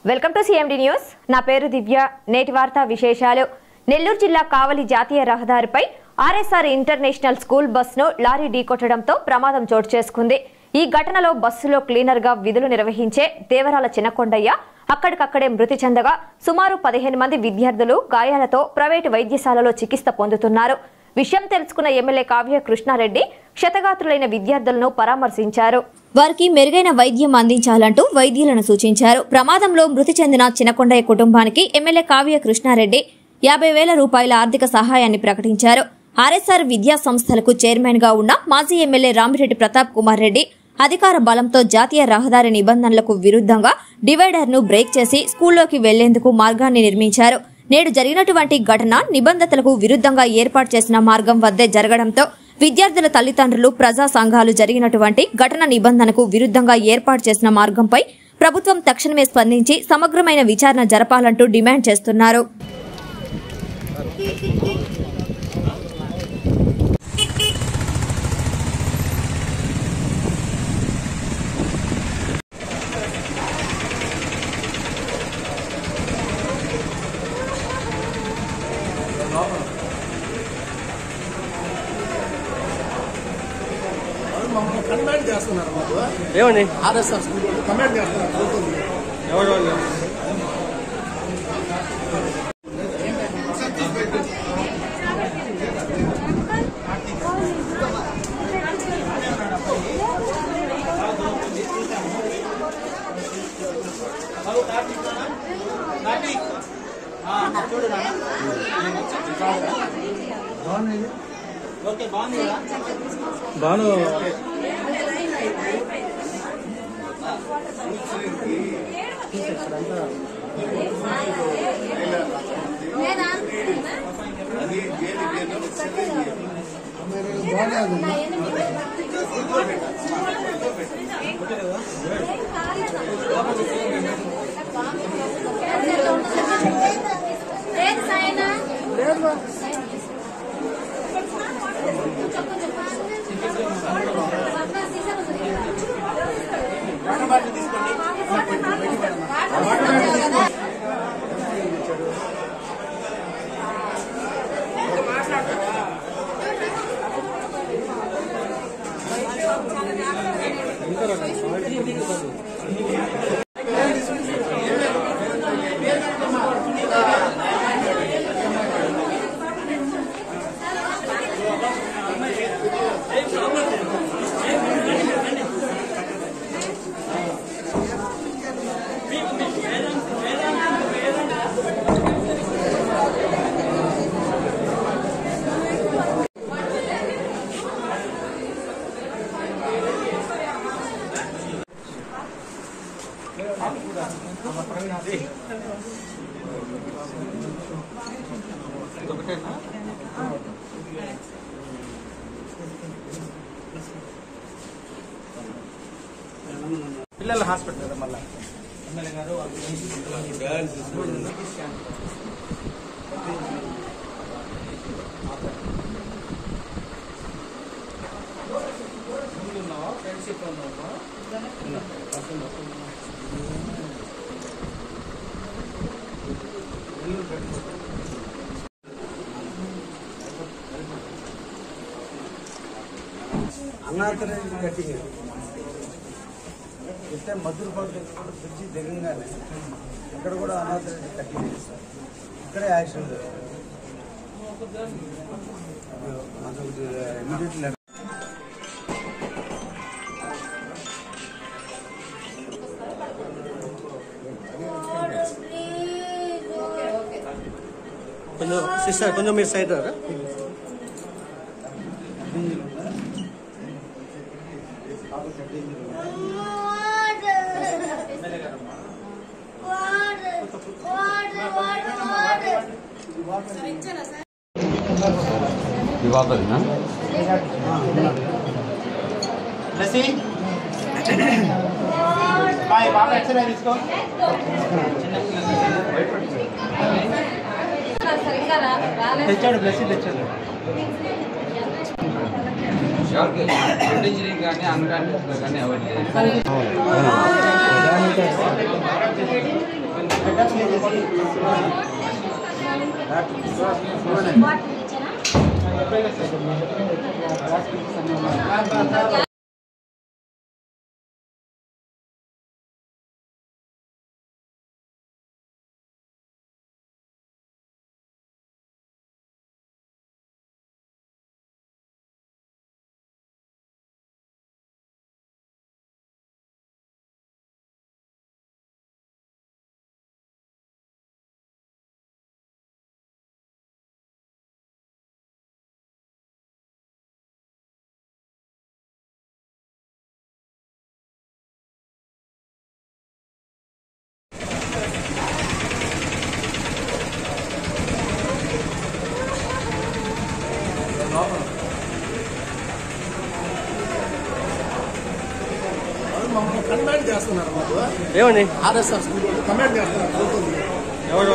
Welcome to CMD news. నా పేరు దివ్య. నేటి వార్తా విశేషాలు. నెల్లూరు జిల్లా కావలి జాతీయ రహదారిపై ఆర్ఎస్ఆర్ ఇంటర్నేషనల్ స్కూల్ బస్సును లారీ ఢీకొట్టడంతో ప్రమాదం చోటు చేసుకుంది. ఈ ఘటనలో బస్సులో క్లీనర్ గా విధులు నిర్వహించే దేవరాల చిన్నకొండయ్య అక్కడికక్కడే మృతి చెందగా సుమారు 15 మంది విద్యార్థులు గాయాలతో ప్రైవేటు వైద్యశాలలో చికిత్స పొందుతున్నారు. విషయం తెలుసుకున్న ఎమ్మెల్యే కావ్య కృష్ణారెడ్డి క్షతగాత్రులైన విద్యార్థులను పరామర్శించారు. వారికి మెరుగైన వైద్యం అందించాలంటూ వైద్యులను సూచించారు. ప్రమాదంలో మృతి చెందిన చిన్నకొండయ్య కుటుంబానికి ఎమ్మెల్యే కావ్య కృష్ణారెడ్డి 50,000 రూపాయల ఆర్థిక సహాయాన్ని ప్రకటించారు. ఆర్ఎస్ఆర్ విద్యా సంస్థలకు చైర్మన్ గా ఉన్న మాజీ ఎమ్మెల్యే రామిరెడ్డి ప్రతాప్ కుమార్ రెడ్డి అధికార బలంతో జాతీయ రహదారి నిబంధనలకు విరుద్ధంగా డివైడర్ ను బ్రేక్ చేసి స్కూల్లోకి వెళ్లేందుకు మార్గాన్ని నిర్మించారు. నేడు జరిగినటువంటి ఘటన నిబంధనలకు విరుద్ధంగా ఏర్పాటు చేసిన మార్గం వద్దే జరగడంతో విద్యార్థుల తల్లిదండ్రులు ప్రజా సంఘాలు జరిగినటువంటి ఘటన నిబంధనకు విరుద్ధంగా ఏర్పాటు చేసిన మార్గంపై ప్రభుత్వం తక్షణమే స్పందించి సమగ్రమైన విచారణ జరపాలంటూ డిమాండ్ చేస్తున్నారు. కమెంట్ చేస్తున్నారు మాకు ఏమండి ఆర్ఎస్ఆర్ స్కూల్ కమెంట్ చేస్తున్నారు ఎవరు బాను పిల్లల హాస్పిటల్ కదా మళ్ళీ ఎమ్మెల్యే గారు ఫ్రెండ్షిప్ అన్నాథరైజ్ కటింగ్ ఇస్తే మధురపాటు బ్రిడ్జి దిగంగానే ఇక్కడ కూడా అన్నాథరైజ్ కటింగ్ చేస్తారు. ఇక్కడే యాక్షన్ ఇమీడియట్లీ కొంచెం సిస్టర్ కొంచెం మీరు సైడ్ రారా. తెచ్చాడు బ్లెస్సీ తెచ్చాడు. ఇంజనీరింగ్ కానీ అన్కాన్షియస్ కానీ ఎవరు కమెంట్ చేస్తున్నారు ఏమండి ఆర్ఎస్ఆర్ స్కూల్ కమెంట్ చేస్తున్నారు ఎవరు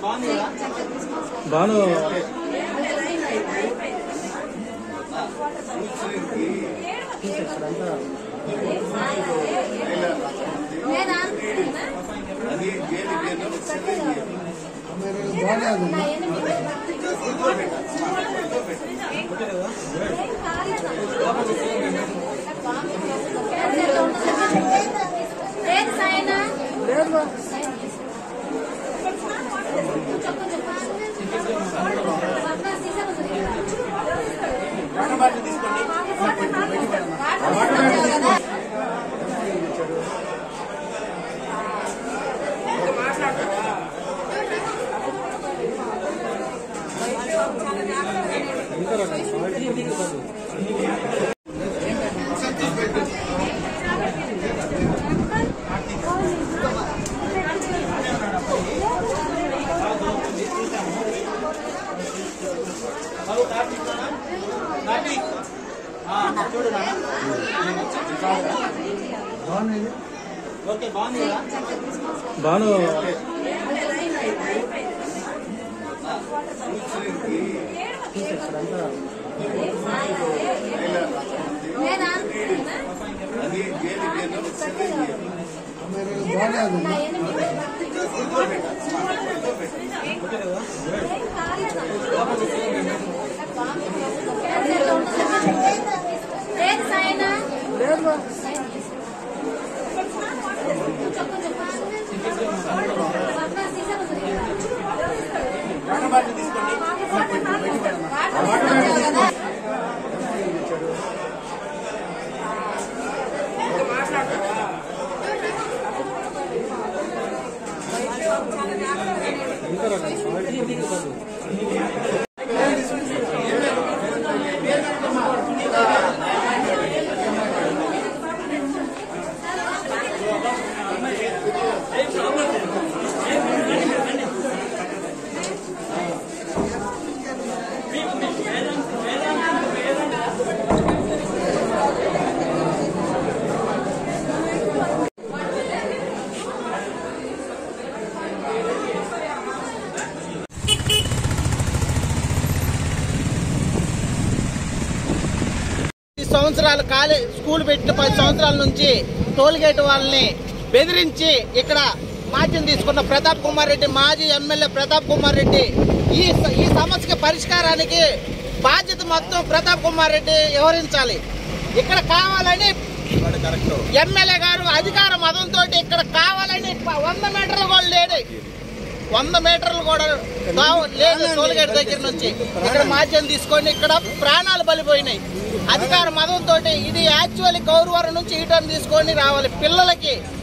బాను బాను సంవత్సరాలు స్కూల్ పెట్టిన 10 సంవత్సరాల నుంచి టోల్ గేట్ వాళ్ళని బెదిరించి ఇక్కడ మాధ్యం తీసుకున్న ప్రతాప్ కుమార్ రెడ్డి, మాజీ ఎమ్మెల్యే ప్రతాప్ కుమార్ రెడ్డి, ఈ సమస్యకి పరిష్కారానికి బాధ్యత మొత్తం ప్రతాప్ కుమార్ రెడ్డి వ్యవహరించాలి. ఇక్కడ కావాలని ఎమ్మెల్యే గారు అధికార మదంతో ఇక్కడ కావాలని 100 మీటర్లు కూడా లేదు, 100 మీటర్లు కూడా లేదు టోల్గేట్ దగ్గర నుంచి. ఇక్కడ మాధ్యం తీసుకొని ఇక్కడ ప్రాణాలు బలిపోయినాయి అధికార మదంతో. ఇది యాక్చువల్లీ గౌరవరం నుంచి ఈటర్న్ తీసుకొని రావాలి.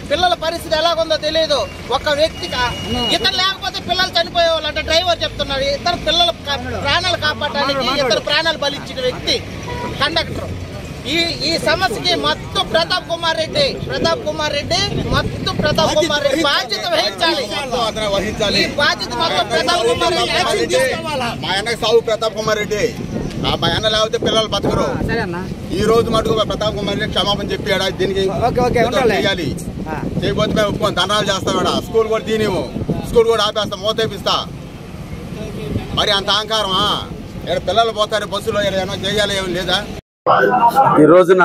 పిల్లల పరిస్థితి ఎలాగుందో తెలియదు. ఒక వ్యక్తికి ఇతను లేకపోతే పిల్లలు చనిపోయేవాళ్ళు అంటే డ్రైవర్ చెప్తున్నాడు. ఇతర పిల్లల ప్రాణాలు కాపాడడానికి ఇతర ప్రాణాలు బలిచ్చిన వ్యక్తి కండక్టర్. ఈ సమస్యకి మొత్తం ప్రతాప్ కుమార్ రెడ్డి బాధ్యత వహించాలి. వహించాలి. బాధ్యత మొత్తం ప్రతాప్ కుమార్ రెడ్డి. మా అన్నకు సాగు ప్రతాప్ కుమార్ రెడ్డి ఆ భయాన లేకపోతే పిల్లలు బతకరు. ఈ రోజు మటుకు ప్రతాప్ కుమార్ రెడ్డి క్షమాపణ చెప్పాడా దీనికి చేయాలి. చేయకపోతే మేము ఒప్పుకొని దండాలు చేస్తాం. స్కూల్ కూడా తీనివు, స్కూల్ కూడా ఆపేస్తాం, మోతేపిస్తా. మరి అంత అహంకారమా? ఇక్కడ పిల్లలు పోతారు బస్సులో, ఏమైనా చేయాలి ఏమి లేదా? ఈ రోజున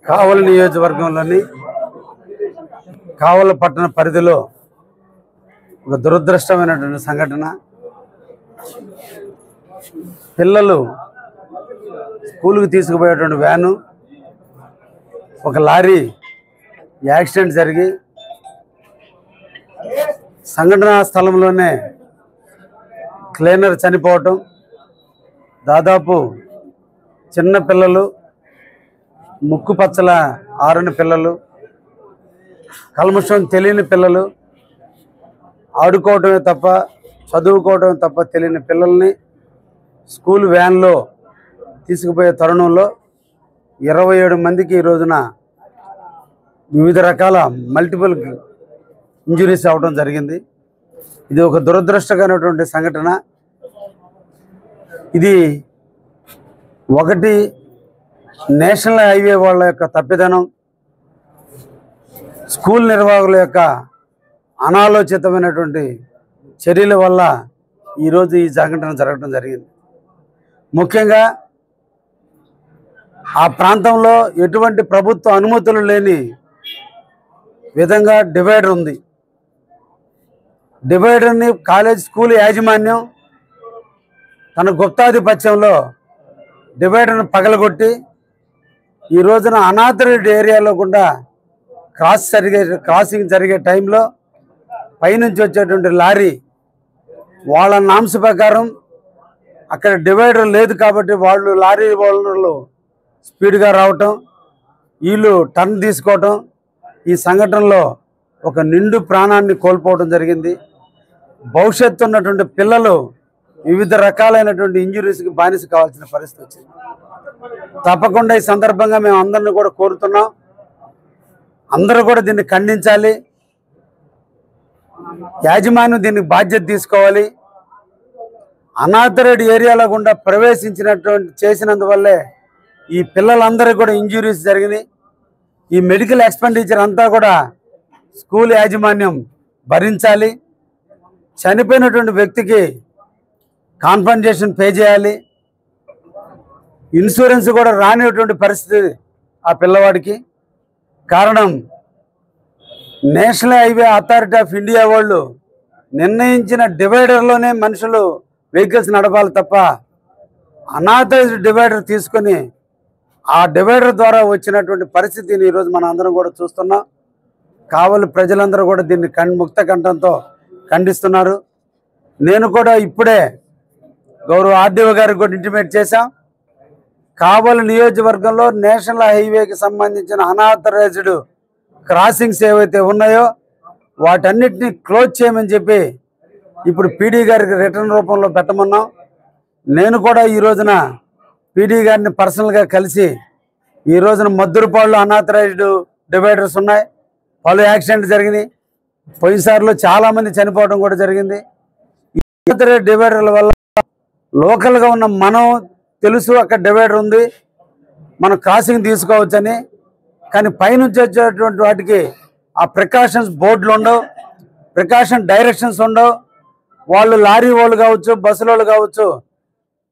కావలి నియోజకవర్గంలోని కావలి పట్టణ పరిధిలో ఒక దురదృష్టమైనటువంటి సంఘటన. పిల్లలు స్కూల్కి తీసుకుపోయేటువంటి వ్యాను ఒక లారీ యాక్సిడెంట్ జరిగి సంఘటనా స్థలంలోనే క్లీనర్ చనిపోవటం, దాదాపు చిన్న పిల్లలు, ముక్కు పచ్చల ఆరని పిల్లలు, కల్మషం తెలియని పిల్లలు, ఆడుకోవటమే తప్ప చదువుకోవటమే తప్ప తెలియని పిల్లల్ని స్కూల్ వ్యాన్లో తీసుకుపోయే తరుణంలో 27 మందికి ఈ రోజున వివిధ రకాల మల్టిపుల్ ఇంజురీస్ అవ్వడం జరిగింది. ఇది ఒక దురదృష్టకరమైనటువంటి సంఘటన. ఇది ఒకటి నేషనల్ హైవే వాళ్ళ యొక్క తప్పిదనం, స్కూల్ నిర్వాహకుల యొక్క అనాలోచితమైనటువంటి చర్యల వల్ల ఈరోజు ఈ సంఘటన జరగడం జరిగింది. ముఖ్యంగా ఆ ప్రాంతంలో ఎటువంటి ప్రభుత్వ అనుమతులు లేని విధంగా డివైడర్ ఉంది. డివైడర్ని కాలేజ్ స్కూల్ యాజమాన్యం తన గుప్తాధిపత్యంలో డివైడర్ను పగలగొట్టి ఈ రోజున అనాథరెడ్డి ఏరియాలో కూడా క్రాసింగ్ జరిగే టైంలో పైనుంచి వచ్చేటువంటి లారీ వాళ్ళ నామ్స్ ప్రకారం అక్కడ డివైడర్ లేదు కాబట్టి వాళ్ళు లారీ వాళ్ళు స్పీడ్గా రావటం, వీళ్ళు టర్న్ తీసుకోవటం, ఈ సంఘటనలో ఒక నిండు ప్రాణాన్ని కోల్పోవడం జరిగింది. భవిష్యత్తు ఉన్నటువంటి పిల్లలు వివిధ రకాలైనటువంటి ఇంజురీస్కి బానిస కావాల్సిన పరిస్థితి వచ్చింది. తప్పకుండా ఈ సందర్భంగా మేము అందరిని కూడా కోరుతున్నాం, అందరూ కూడా దీన్ని ఖండించాలి. యాజమాన్యం దీనికి బాధ్యత తీసుకోవాలి. అనాథరెడ్డి ఏరియాలో గుండా ప్రవేశించినటువంటి చేసినందువల్లే ఈ పిల్లలందరికీ కూడా ఇంజురీస్ జరిగినాయి. ఈ మెడికల్ ఎక్స్పెండిచర్ అంతా కూడా స్కూల్ యాజమాన్యం భరించాలి. చనిపోయినటువంటి వ్యక్తికి కాంపన్సేషన్ పే చేయాలి. ఇన్సూరెన్స్ కూడా రానిటువంటి పరిస్థితి ఆ పిల్లవాడికి. కారణం national highway authority of India వాళ్ళు నిర్ణయించిన డివైడర్లోనే మనుషులు వెహికల్స్ నడపాలి తప్ప అనాథరైజ్డ్ డివైడర్ తీసుకొని ఆ డివైడర్ ద్వారా వచ్చినటువంటి పరిస్థితిని ఈరోజు మనం అందరం కూడా చూస్తున్నాం. కావలి ప్రజలందరూ కూడా దీన్ని ముక్త కంఠంతో ఖండిస్తున్నారు. నేను కూడా ఇప్పుడే గౌరవ ఆర్డీఓ గారికి కూడా ఇంటిమేట్ చేశాం. కావలి నియోజకవర్గంలో నేషనల్ హైవేకి సంబంధించిన అనాథరైజ్డ్ క్రాసింగ్స్ ఏవైతే ఉన్నాయో వాటన్నిటిని క్లోజ్ చేయమని చెప్పి ఇప్పుడు పీడీ గారికి రిటర్న్ రూపంలో పెట్టమన్నాం. నేను కూడా ఈ రోజున పీడీ గారిని పర్సనల్గా కలిసి ఈ రోజున మద్దురుపాడులో అనాథరైజ్డ్ డివైడర్స్ ఉన్నాయి, పలు యాక్సిడెంట్ జరిగినాయి. పోయినసారిలో చాలామంది చనిపోవడం కూడా జరిగింది. అనాథరైజ్డ్ డివైడర్ల వల్ల లోకల్గా ఉన్న మనం తెలుసు అక్కడ డివైడర్ ఉంది, మనం క్రాసింగ్ తీసుకోవచ్చని. కానీ పైనుంచి వచ్చేటువంటి వాటికి ఆ ప్రికాషన్స్ బోర్డులు ఉండవు, ప్రికాషన్ డైరెక్షన్స్ ఉండవు. వాళ్ళు లారీ వాళ్ళు కావచ్చు, బస్సుల వాళ్ళు కావచ్చు,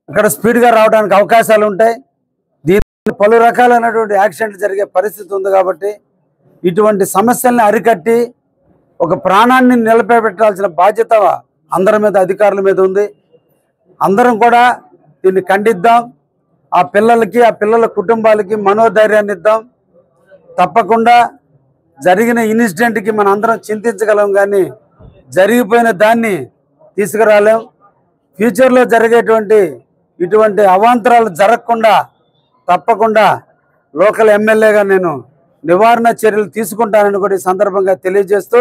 అక్కడ స్పీడ్గా రావడానికి అవకాశాలు ఉంటాయి. దీని పలు రకాలైనటువంటి యాక్సిడెంట్లు జరిగే పరిస్థితి ఉంది. కాబట్టి ఇటువంటి సమస్యల్ని అరికట్టి ఒక ప్రాణాన్ని నిలబెట్టాల్సిన బాధ్యత అందరి మీద, అధికారుల మీద ఉంది. అందరం కూడా దీన్ని ఖండిద్దాం. ఆ పిల్లలకి, ఆ పిల్లల కుటుంబాలకి మనోధైర్యాన్ని ఇద్దాం. తప్పకుండా జరిగిన ఇన్సిడెంట్కి మన అందరం చింతించగలం, కానీ జరిగిపోయిన దాన్ని తీసుకురాలేం. ఫ్యూచర్లో జరిగేటువంటి ఇటువంటి అవాంతరాలు జరగకుండా తప్పకుండా లోకల్ ఎమ్మెల్యేగా నేను నివారణ చర్యలు తీసుకుంటానని కూడా ఈ సందర్భంగా తెలియజేస్తూ,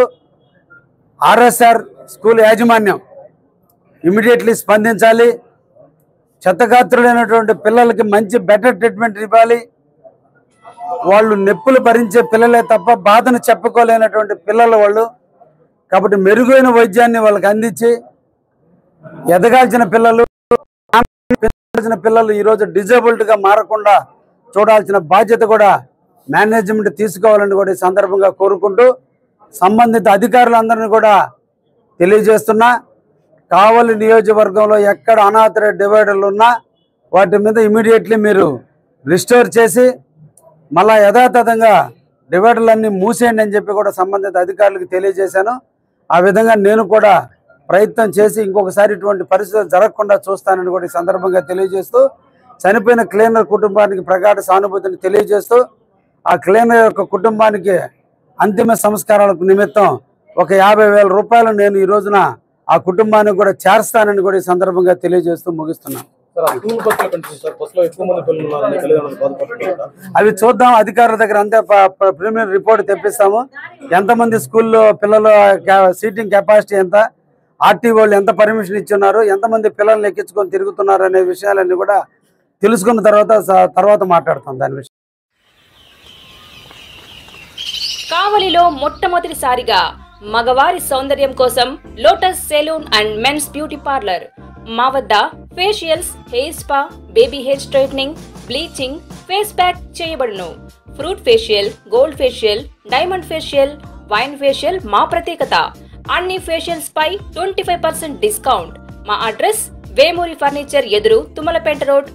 ఆర్ఎస్ఆర్ స్కూల్ యాజమాన్యం ఇమీడియట్లీ స్పందించాలి. క్షతగాత్రులైనటువంటి పిల్లలకి మంచి బెటర్ ట్రీట్మెంట్ ఇవ్వాలి. వాళ్ళు నొప్పులు భరించే పిల్లలే తప్ప బాధను చెప్పుకోలేనటువంటి పిల్లలు వాళ్ళు. కాబట్టి మెరుగైన వైద్యాన్ని వాళ్ళకి అందించి ఎదగాల్సిన పిల్లలు పిల్లలు ఈరోజు డిజేబుల్డ్గా మారకుండా చూడాల్సిన బాధ్యత కూడా మేనేజ్మెంట్ తీసుకోవాలని కూడా ఈ సందర్భంగా కోరుకుంటూ సంబంధిత అధికారులందరినీ కూడా తెలియజేస్తున్నా. కావలి నియోజకవర్గంలో ఎక్కడ అనాథరైజ్డ్ డివైడర్లు ఉన్నా వాటి మీద ఇమీడియట్లీ మీరు రిస్టోర్ చేసి మళ్ళా యథాతథంగా డివైడర్లన్నీ మూసేయండి అని చెప్పి కూడా సంబంధిత అధికారులకు తెలియజేశాను. ఆ విధంగా నేను కూడా ప్రయత్నం చేసి ఇంకొకసారి ఇటువంటి పరిస్థితులు జరగకుండా చూస్తానని కూడా ఈ సందర్భంగా తెలియజేస్తూ చనిపోయిన క్లీనర్ కుటుంబానికి ప్రగాఢ సానుభూతిని తెలియజేస్తూ ఆ క్లీనర్ యొక్క కుటుంబానికి అంతిమ సంస్కారాలకు నిమిత్తం ఒక 50,000 రూపాయలు నేను ఈ రోజున ఆ కుటుంబానికి కూడా చేర్స్తానని కూడా ఈ సందర్భంగా తెలియజేస్తూ ముగిస్తున్నాను. అవి చూద్దాం, అధికారుల దగ్గర అంతే ప్రిలిమినరీ రిపోర్ట్ తెప్పిస్తాము. ఎంతమంది స్కూల్లో పిల్లల సీటింగ్ కెపాసిటీ ఎంత, ఆర్టీఓలు ఎంత పర్మిషన్ ఇచ్చున్నారు, ఎంతమంది పిల్లల్ని ఎక్కించుకొని తిరుగుతున్నారు అనే విషయాలన్నీ కూడా తెలుసుకున్న తర్వాత మాట్లాడతాం దాని విషయం. కావలిలో మొట్టమొదటిసారిగా మగవారి సౌందర్యం కోసం lotus salon and men's beauty parlour. మా వద్ద facials, hair spa, baby hair straightening, bleaching, face pack చేయబడును. Fruit facial, gold facial, diamond facial, wine facial మా ప్రత్యేకత. అన్ని ఫేషియల్స్ పై 25% డిస్కౌంట్. మా అడ్రస్ వేమూరి ఫర్నిచర్ ఎదురు, తుమ్మలపేట రోడ్.